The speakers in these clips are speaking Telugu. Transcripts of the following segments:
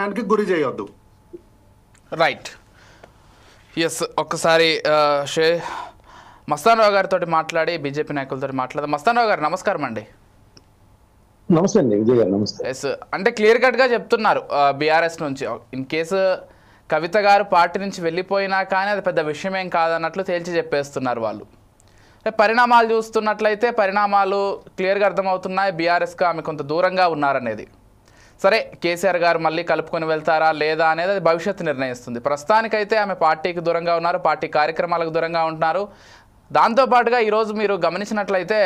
భయానికి గురి చేయొద్దు. రైట్. ఎస్, ఒక్కసారి మస్తాన్ రావు గారితో మాట్లాడి బీజేపీ నాయకులతో మాట్లాడదాం. మస్తాన్ రావు గారు నమస్కారం అండి. నమస్తే అండి విజయ్ గారు. నమస్తే. ఎస్, అంటే క్లియర్ కట్గా చెప్తున్నారు బీఆర్ఎస్ నుంచి ఇన్ కేసు కవిత గారు పార్టీ నుంచి వెళ్ళిపోయినా కానీ అది పెద్ద విషయం ఏం కాదన్నట్లు తేల్చి చెప్పేస్తున్నారు వాళ్ళు. పరిణామాలు చూస్తున్నట్లయితే పరిణామాలు క్లియర్గా అర్థమవుతున్నాయి. బీఆర్ఎస్కి ఆమె కొంత దూరంగా ఉన్నారనేది. సరే, కేసీఆర్ గారు మళ్ళీ కలుపుకొని వెళ్తారా లేదా అనేది అది భవిష్యత్తు నిర్ణయిస్తుంది. ప్రస్తుతానికైతే ఆమె పార్టీకి దూరంగా ఉన్నారు, పార్టీ కార్యక్రమాలకు దూరంగా ఉంటున్నారు. దాంతోపాటుగా ఈరోజు మీరు గమనించినట్లయితే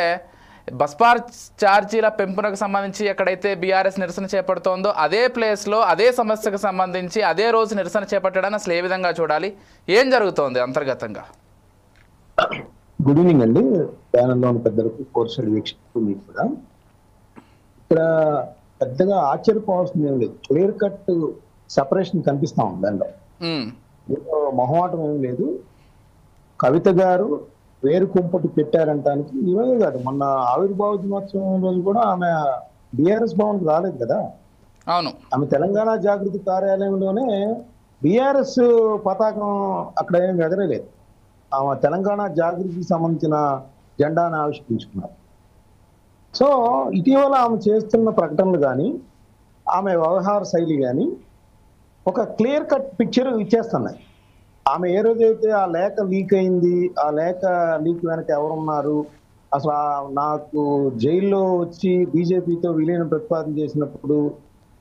బస్పార్ ఛార్జీల పెంపునకు సంబంధించి ఎక్కడైతే బీఆర్ఎస్ నిరసన చేపడుతోందో అదే ప్లేస్లో అదే సమస్యకు సంబంధించి అదే రోజు నిరసన చేపట్టడాన్ని అసలు ఏ విధంగా చూడాలి, ఏం జరుగుతోంది అంతర్గతంగా? గుడ్ ఈవినింగ్ అండి. ప్యానెల్లో ఉన్న పెద్దలకు, కోర్సు వీక్షకులు మీకు కూడా. ఇక్కడ పెద్దగా ఆశ్చర్యపోవాల్సింది ఏం లేదు. క్లియర్ కట్ సెపరేషన్ కనిపిస్తా ఉంది దానిలో. మొహమాటం ఏం లేదు. కవిత గారు వేరు కుంపటి పెట్టారంటానికి ఇవే కాదు, మొన్న ఆవిర్భావ దినోత్సవం రోజు కూడా ఆమె బీఆర్ఎస్ భవన్కి రాలేదు కదా. అవును, ఆమె తెలంగాణ జాగృతి కార్యాలయంలోనే బీఆర్ఎస్ పతాకం అక్కడ ఏం ఎగరలేదు. ఆమె తెలంగాణ జాగృతికి సంబంధించిన జెండాను ఆవిష్కరించుకున్నారు. సో ఇటీవల ఆమె చేస్తున్న ప్రకటనలు కానీ ఆమె వ్యవహార శైలి కానీ ఒక క్లియర్ కట్ పిక్చర్ ఇచ్చేస్తున్నాయి. ఆమె ఏ రోజైతే ఆ లేఖ లీక్ అయింది, ఆ లేఖ లీక్ వెనక ఎవరున్నారు, అసలు నాకు జైల్లో వచ్చి బీజేపీతో విలీనం ప్రతిపాదన చేసినప్పుడు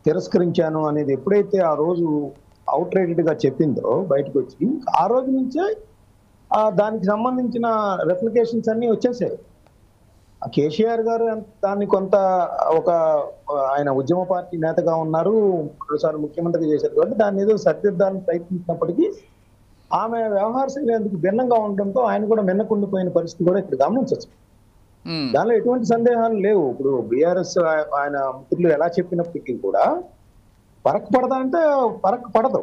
తిరస్కరించాను అనేది ఎప్పుడైతే ఆ రోజు అవుట్ రైటెడ్ గా చెప్పిందో బయటకు వచ్చి, ఆ రోజు నుంచే దానికి సంబంధించిన రెప్లికేషన్స్ అన్ని వచ్చేసాయి. కేసీఆర్ గారు దాన్ని కొంత ఆయన ఉద్యమ పార్టీ నేతగా ఉన్నారు, రెండుసార్లు ముఖ్యమంత్రి చేశారు కాబట్టి దాన్ని ఏదో సరిదిద్దాలని ప్రయత్నించినప్పటికీ ఆమె వ్యవహార శైలి అందుకు భిన్నంగా ఉండడంతో ఆయన కూడా మిన్నకుండిపోయిన పరిస్థితి కూడా ఇక్కడ గమనించవచ్చు. దానిలో ఎటువంటి సందేహాలు లేవు. ఇప్పుడు బీఆర్ఎస్ ఆయన మిత్రులు ఎలా చెప్పినప్పటికీ కూడా పరక్ పడదా అంటే పరక్ పడదు,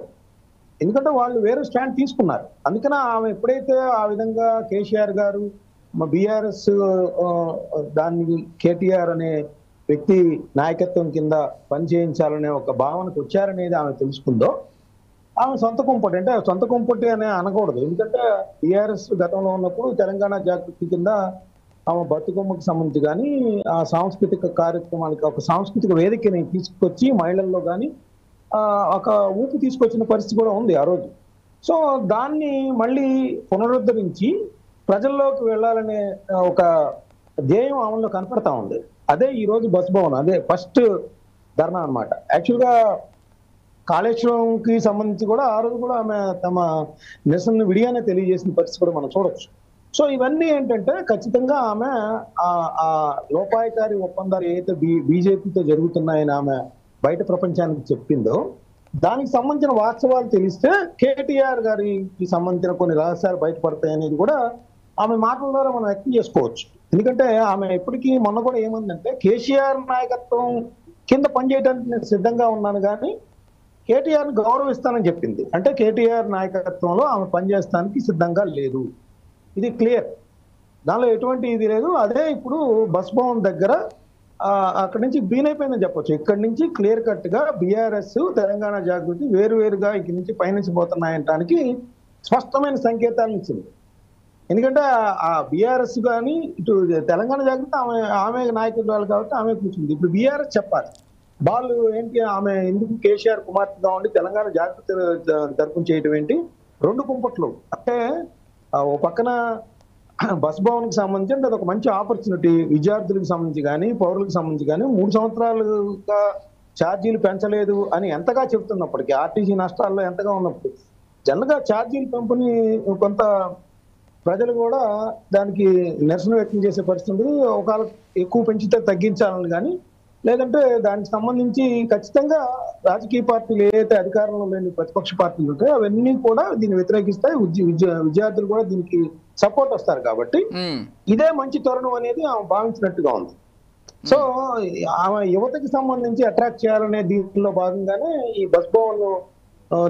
ఎందుకంటే వాళ్ళు వేరే స్టాండ్ తీసుకున్నారు. అందుకనే ఆమె ఎప్పుడైతే ఆ విధంగా కేసీఆర్ గారు బీఆర్ఎస్ దాన్ని కేటీఆర్ అనే వ్యక్తి నాయకత్వం కింద పనిచేయించాలనే ఒక భావనకు వచ్చారనేది ఆమె తెలుసుకుందో, ఆమె సొంత కుంపటి, అంటే సొంత కుంపటి అనే అనకూడదు, ఎందుకంటే టీఆర్ఎస్ గతంలో ఉన్నప్పుడు తెలంగాణ జాగృతి కింద ఆమె బతుకమ్మకు సంబంధించి కానీ ఆ సాంస్కృతిక కార్యక్రమాలకి ఒక సాంస్కృతిక వేదికని తీసుకొచ్చి మహిళల్లో కానీ ఒక ఊపు తీసుకొచ్చిన పరిస్థితి కూడా ఉంది ఆ రోజు. సో దాన్ని మళ్ళీ పునరుద్ధరించి ప్రజల్లోకి వెళ్ళాలనే ఒక ధ్యేయం ఆమెలో కనపడతా ఉంది. అదే ఈ రోజు బస్ భవన్, అదే ఫస్ట్ ధర్నా అనమాట. యాక్చువల్గా కాళేశ్వరంకి సంబంధించి కూడా ఆ రోజు కూడా ఆమె తమ నిరసనను విడిగానే తెలియజేసిన పరిస్థితి కూడా మనం చూడొచ్చు. సో ఇవన్నీ ఏంటంటే ఖచ్చితంగా ఆమె ఆ లోపాయకారి ఒప్పందాలు ఏదైతే బీజేపీతో జరుగుతున్నాయని ఆమె బయట ప్రపంచానికి చెప్పిందో దానికి సంబంధించిన వాస్తవాలు తెలిస్తే కేటీఆర్ గారికి సంబంధించిన కొన్ని రహస్యాలు బయటపడతాయి అనేది కూడా ఆమె మాటల ద్వారా మనం వ్యక్తం చేసుకోవచ్చు. ఎందుకంటే ఆమె ఎప్పటికీ మొన్న కూడా ఏమందంటే కేసీఆర్ నాయకత్వం కింద పనిచేయడానికి నేను సిద్ధంగా ఉన్నాను కానీ కేటీఆర్ని గౌరవిస్తానని చెప్పింది. అంటే కేటీఆర్ నాయకత్వంలో ఆమె పనిచేస్తానికి సిద్ధంగా లేదు, ఇది క్లియర్, దానిలో ఎటువంటి ఇది లేదు. అదే ఇప్పుడు బస్ భవన్ దగ్గర అక్కడి నుంచి బీనైపోయిందని చెప్పొచ్చు. ఇక్కడి నుంచి క్లియర్ కట్ గా బీఆర్ఎస్ తెలంగాణ జాగృతి వేరువేరుగా ఇక్కడి నుంచి పయనించబోతున్నాయంటానికి స్పష్టమైన సంకేతాలను ఇచ్చింది. ఎందుకంటే ఆ బీఆర్ఎస్ కానీ ఇటు తెలంగాణ జాగృతి ఆమె నాయకురాలు కాబట్టి ఆమె కూర్చుంది. ఇప్పుడు బీఆర్ఎస్ చెప్పాలి వాళ్ళు ఏంటి, ఆమె ఎందుకు కేసీఆర్ కుమార్తెగా ఉండి తెలంగాణ జాగృతి తరపున చేయటం ఏంటి, రెండు కుంపట్లు. అంటే ఓ పక్కన బస్ భవన్కి సంబంధించి అంటే అది ఒక మంచి ఆపర్చునిటీ, విద్యార్థులకు సంబంధించి కానీ పౌరులకు సంబంధించి కానీ 3 సంవత్సరాలుగా ఛార్జీలు పెంచలేదు అని ఎంతగా చెప్తున్నప్పటికీ, ఆర్టీసీ నష్టాల్లో ఎంతగా ఉన్నప్పుడు జనరల్గా ఛార్జీలు పెంపుని కొంత ప్రజలు కూడా దానికి నిరసన వ్యక్తం చేసే పరిస్థితి ఉంది. ఒకవేళ ఎక్కువ పెంచితే తగ్గించాలని కానీ, లేదంటే దానికి సంబంధించి ఖచ్చితంగా రాజకీయ పార్టీలు ఏదైతే అధికారంలో లేని ప్రతిపక్ష పార్టీలు ఉంటాయో అవన్నీ కూడా దీన్ని వ్యతిరేకిస్తాయి, విద్యార్థులు కూడా దీనికి సపోర్ట్ వస్తారు. కాబట్టి ఇదే మంచి తరుణం అనేది ఆమె భావించినట్టుగా ఉంది. సో ఆమె యువతకి సంబంధించి అట్రాక్ట్ చేయాలనే దీంట్లో భాగంగానే ఈ బస్ భవన్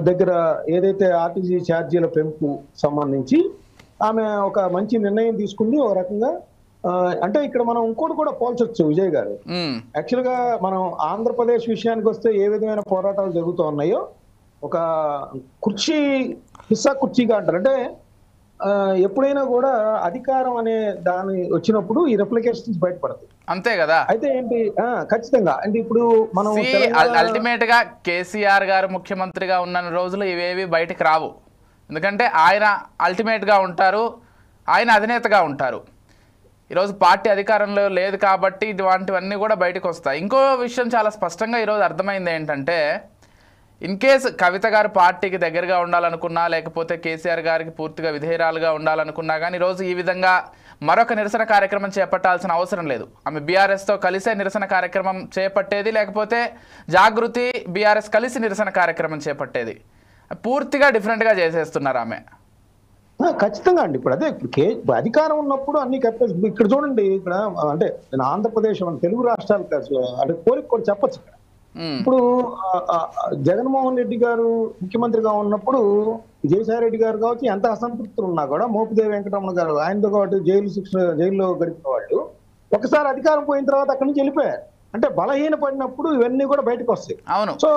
దగ్గర ఏదైతే ఆర్టీసీ ఛార్జీల పెంపు సంబంధించి ఆమె ఒక మంచి నిర్ణయం తీసుకుంది. ఒక రకంగా అంటే ఇక్కడ మనం ఇంకోటి కూడా పోల్చొచ్చు విజయ్ గారు. యాక్చువల్ గా మనం ఆంధ్రప్రదేశ్ విషయానికి వస్తే ఏ విధమైన పోరాటాలు జరుగుతూ ఉన్నాయో, ఒక కుర్చీ హిస్సా కుర్చీగా అంటారు. అంటే ఎప్పుడైనా కూడా అధికారం అనే దాని వచ్చినప్పుడు ఈ రెప్లికేషన్స్ బయటపడతాయి. అంతే కదా. అయితే ఏంటి, ఖచ్చితంగా అంటే ఇప్పుడు మనం అల్టిమేట్ గా కేసీఆర్ గారు ముఖ్యమంత్రిగా ఉన్న రోజులు ఇవేవి బయటకు రావు. ఎందుకంటే ఆయన అల్టిమేట్ గా ఉంటారు, ఆయన అధినేతగా ఉంటారు. ఈరోజు పార్టీ అధికారంలో లేదు కాబట్టి ఇటువంటివన్నీ కూడా బయటకు వస్తాయి. ఇంకో విషయం చాలా స్పష్టంగా ఈరోజు అర్థమైంది ఏంటంటే, ఇన్ కేస్ కవిత గారు పార్టీకి దగ్గరగా ఉండాలనుకున్నా, లేకపోతే కేసీఆర్ గారికి పూర్తిగా విధేయురాలుగా ఉండాలనుకున్నా కానీ ఈరోజు ఈ విధంగా మరొక నిరసన కార్యక్రమం చేపట్టాల్సిన అవసరం లేదు. ఆమె బీఆర్ఎస్తో కలిసే నిరసన కార్యక్రమం చేపట్టేది, లేకపోతే జాగృతి బీఆర్ఎస్ కలిసి నిరసన కార్యక్రమం చేపట్టేది. పూర్తిగా డిఫరెంట్గా చేసేస్తున్నారు ఆమె. ఖచ్చితంగా అండి. ఇప్పుడు అదే ఇప్పుడు అధికారం ఉన్నప్పుడు అన్ని ఇక్కడ చూడండి, ఇక్కడ అంటే నేను ఆంధ్రప్రదేశ్ తెలుగు రాష్ట్రాలు అంటే కోరిక కూడా చెప్పచ్చు. ఇక్కడ ఇప్పుడు జగన్మోహన్ రెడ్డి గారు ముఖ్యమంత్రిగా ఉన్నప్పుడు విజయసాయి రెడ్డి గారు కావచ్చు, ఎంత అసంతృప్తులు ఉన్నా కూడా మోపిదేవి వెంకటరమణ గారు ఆయనతో కాబట్టి జైల్లో గడిపిన వాళ్ళు ఒకసారి అధికారం పోయిన తర్వాత అక్కడి నుంచి వెళ్ళిపోయారు. అంటే బలహీన పడినప్పుడు ఇవన్నీ కూడా బయటకు వస్తాయి. అవును. సో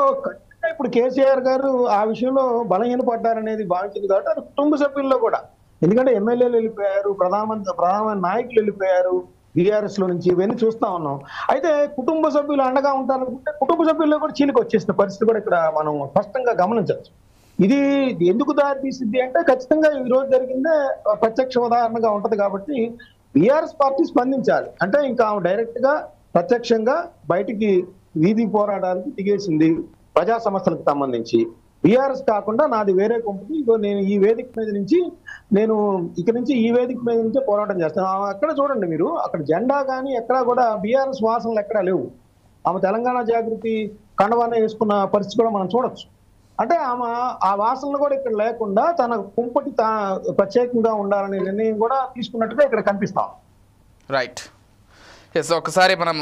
ఇప్పుడు కేసీఆర్ గారు ఆ విషయంలో బలహీన పడ్డారనేది భావించింది కాబట్టి అది కుటుంబ సభ్యుల్లో కూడా, ఎందుకంటే ఎమ్మెల్యేలు వెళ్ళిపోయారు, ప్రధానమైన నాయకులు వెళ్ళిపోయారు బీఆర్ఎస్ లో నుంచి, ఇవన్నీ చూస్తా ఉన్నాం. అయితే కుటుంబ సభ్యులు అండగా ఉంటారనుకుంటే కుటుంబ సభ్యుల్లో కూడా చీలిక వచ్చేసిన పరిస్థితి కూడా ఇక్కడ మనం స్పష్టంగా గమనించవచ్చు. ఇది ఎందుకు దారి తీసిద్ది అంటే ఖచ్చితంగా ఈ రోజు జరిగిందే ప్రత్యక్ష ఉదాహరణగా ఉంటది. కాబట్టి బీఆర్ఎస్ పార్టీ స్పందించాలి. అంటే ఇంకా డైరెక్ట్ గా ప్రత్యక్షంగా బయటికి వీధి పోరాటానికి దిగేసింది. ప్రజా సమస్యలకు సంబంధించి బీఆర్ఎస్ కాకుండా నాది వేరే కంపెనీ, ఇగో నేను ఈ వేదిక మీద నుంచి నేను ఇక్కడి నుంచి ఈ వేదిక మీద నుంచే పోరాటం చేస్తాను. అక్కడ చూడండి మీరు, అక్కడ జెండా కానీ ఎక్కడా కూడా బీఆర్ఎస్ వాసనలు ఎక్కడా లేవు. ఆమె తెలంగాణ జాగృతి కండవాన్ని వేసుకున్న పరిస్థితి కూడా మనం చూడొచ్చు. అంటే ఆమె ఆ వాసనలు కూడా ఇక్కడ లేకుండా తన కుంపటి ప్రత్యేకంగా ఉండాలనే నిర్ణయం కూడా తీసుకున్నట్టుగా ఇక్కడ కనిపిస్తాం. రైట్. ఎస్, ఒకసారి మనం